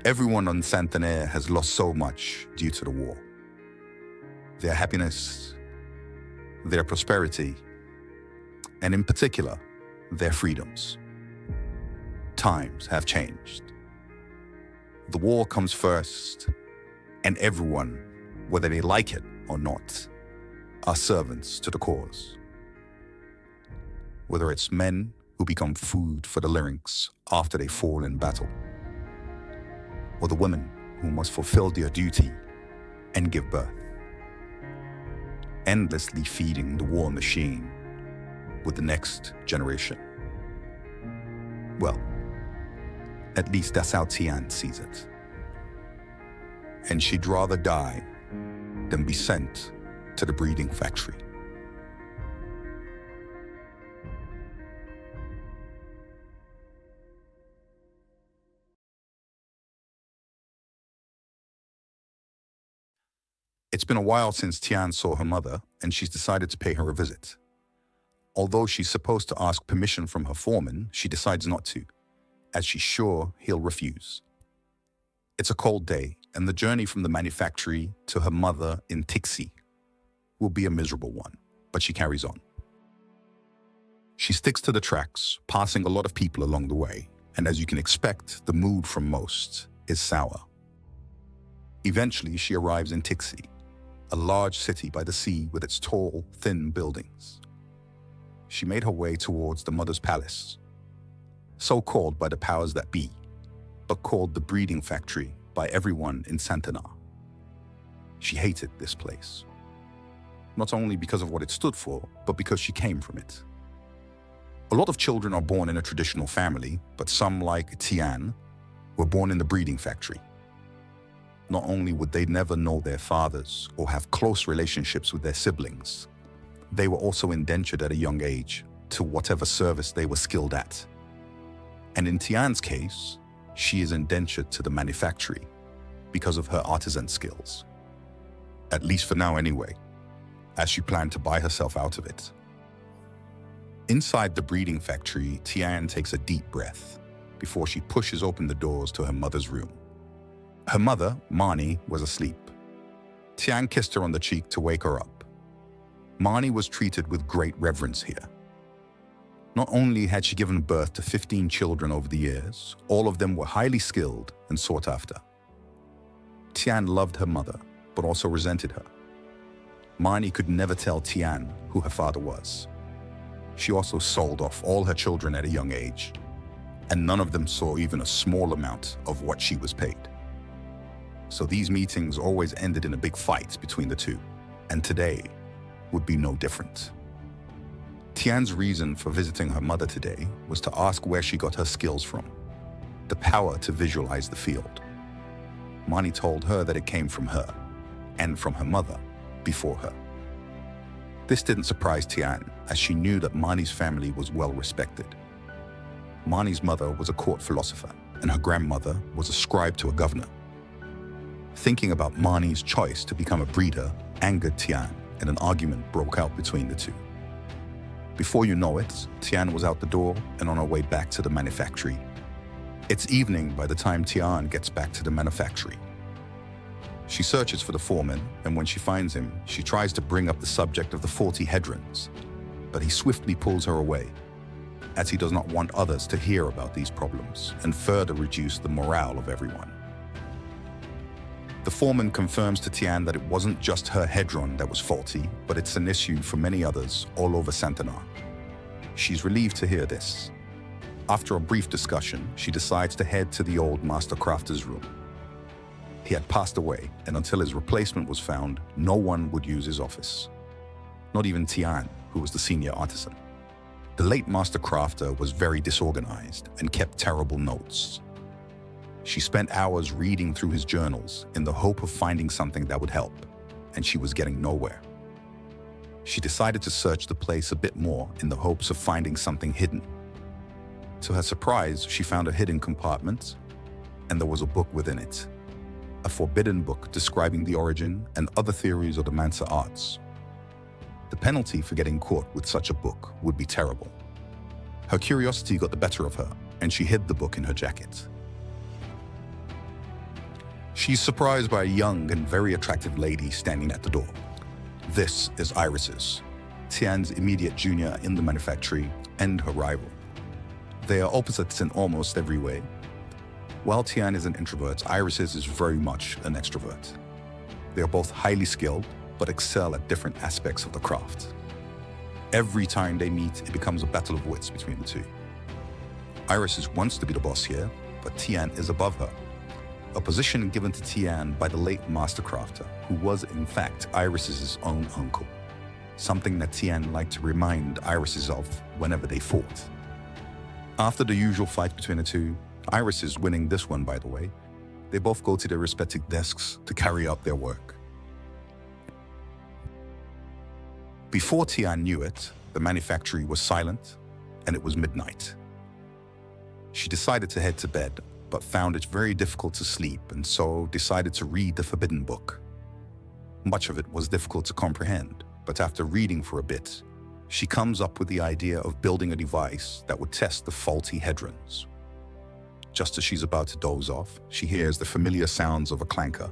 Everyone on Santander has lost so much due to the war. Their happiness, their prosperity, and in particular, their freedoms. Times have changed. The war comes first, and everyone, whether they like it or not, are servants to the cause. Whether it's men who become food for the lynx after they fall in battle, or the women who must fulfill their duty and give birth, endlessly feeding the war machine with the next generation. Well, at least that's how Tian sees it. And she'd rather die than be sent to the breeding factory. It's been a while since Tian saw her mother, and she's decided to pay her a visit. Although she's supposed to ask permission from her foreman, she decides not to, as she's sure he'll refuse. It's a cold day, and the journey from the manufactory to her mother in Tixi will be a miserable one, but she carries on. She sticks to the tracks, passing a lot of people along the way, and as you can expect, the mood from most is sour. Eventually, she arrives in Tixi, a large city by the sea with its tall, thin buildings. She made her way towards the mother's palace, so called by the powers that be, but called the breeding factory by everyone in Santanar. She hated this place, not only because of what it stood for, but because she came from it. A lot of children are born in a traditional family, but some, like Tian, were born in the breeding factory. Not only would they never know their fathers or have close relationships with their siblings, they were also indentured at a young age to whatever service they were skilled at. And in Tian's case, she is indentured to the manufactory because of her artisan skills. At least for now anyway, as she planned to buy herself out of it. Inside the breeding factory, Tian takes a deep breath before she pushes open the doors to her mother's room. Her mother, Marnie, was asleep. Tian kissed her on the cheek to wake her up. Marnie was treated with great reverence here. Not only had she given birth to 15 children over the years, all of them were highly skilled and sought after. Tian loved her mother, but also resented her. Marnie could never tell Tian who her father was. She also sold off all her children at a young age, and none of them saw even a small amount of what she was paid. So these meetings always ended in a big fight between the two, and today would be no different. Tian's reason for visiting her mother today was to ask where she got her skills from, the power to visualize the field. Marnie told her that it came from her, and from her mother before her. This didn't surprise Tian, as she knew that Marnie's family was well respected. Marnie's mother was a court philosopher, and her grandmother was a scribe to a governor. Thinking about Marnie's choice to become a breeder angered Tian, and an argument broke out between the two. Before you know it, Tian was out the door and on her way back to the manufactory. It's evening by the time Tian gets back to the manufactory. She searches for the foreman, and when she finds him, she tries to bring up the subject of the 40 hedrons, but he swiftly pulls her away, as he does not want others to hear about these problems and further reduce the morale of everyone. The foreman confirms to Tian that it wasn't just her hedron that was faulty, but it's an issue for many others all over Santanar. She's relieved to hear this. After a brief discussion, she decides to head to the old master crafter's room. He had passed away, and until his replacement was found, no one would use his office. Not even Tian, who was the senior artisan. The late master crafter was very disorganized and kept terrible notes. She spent hours reading through his journals in the hope of finding something that would help, and she was getting nowhere. She decided to search the place a bit more in the hopes of finding something hidden. To her surprise, she found a hidden compartment, and there was a book within it. A forbidden book describing the origin and other theories of the Geomancer arts. The penalty for getting caught with such a book would be terrible. Her curiosity got the better of her, and she hid the book in her jacket. She's surprised by a young and very attractive lady standing at the door. This is Iris's, Tian's immediate junior in the manufactory and her rival. They are opposites in almost every way. While Tian is an introvert, Iris's is very much an extrovert. They are both highly skilled, but excel at different aspects of the craft. Every time they meet, it becomes a battle of wits between the two. Iris's wants to be the boss here, but Tian is above her. A position given to Tian by the late master crafter, who was in fact Iris's own uncle. Something that Tian liked to remind Iris's of whenever they fought. After the usual fight between the two, Iris is winning this one, by the way, they both go to their respective desks to carry out their work. Before Tian knew it, the manufactory was silent and it was midnight. She decided to head to bed, but found it very difficult to sleep and so decided to read the forbidden book. Much of it was difficult to comprehend, but after reading for a bit, she comes up with the idea of building a device that would test the faulty hadrons. Just as she's about to doze off, she hears the familiar sounds of a clanker.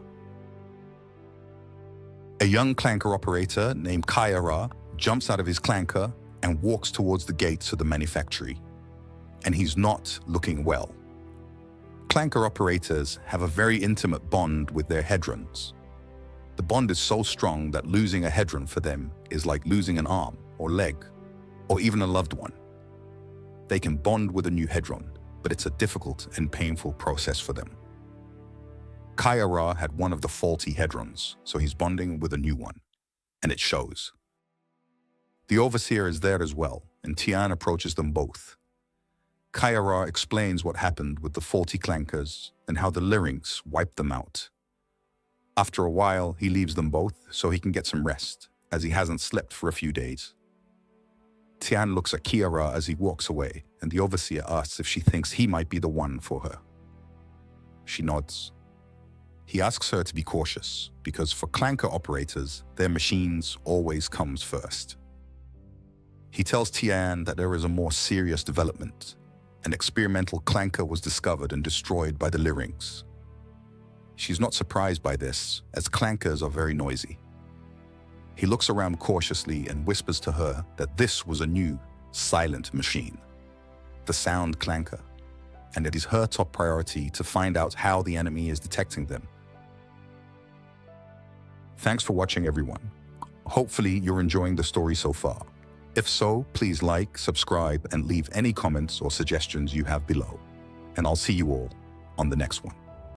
A young clanker operator named Kayara jumps out of his clanker and walks towards the gates of the manufactory. And he's not looking well. Clanker operators have a very intimate bond with their hadrons. The bond is so strong that losing a hadron for them is like losing an arm or leg, or even a loved one. They can bond with a new hadron, but it's a difficult and painful process for them. Kayara had one of the faulty hadrons, so he's bonding with a new one, and it shows. The overseer is there as well, and Tian approaches them both. Kayara explains what happened with the faulty clankers and how the Lyrinx wiped them out. After a while, he leaves them both so he can get some rest, as he hasn't slept for a few days. Tian looks at Kiara as he walks away, and the overseer asks if she thinks he might be the one for her. She nods. He asks her to be cautious, because for clanker operators, their machines always comes first. He tells Tian that there is a more serious development. An experimental clanker was discovered and destroyed by the Lyrinx. She's not surprised by this, as clankers are very noisy. He looks around cautiously and whispers to her that this was a new, silent machine, the sound clanker, and it is her top priority to find out how the enemy is detecting them. Thanks for watching, everyone. Hopefully you're enjoying the story so far. If so, please like, subscribe, and leave any comments or suggestions you have below. And I'll see you all on the next one.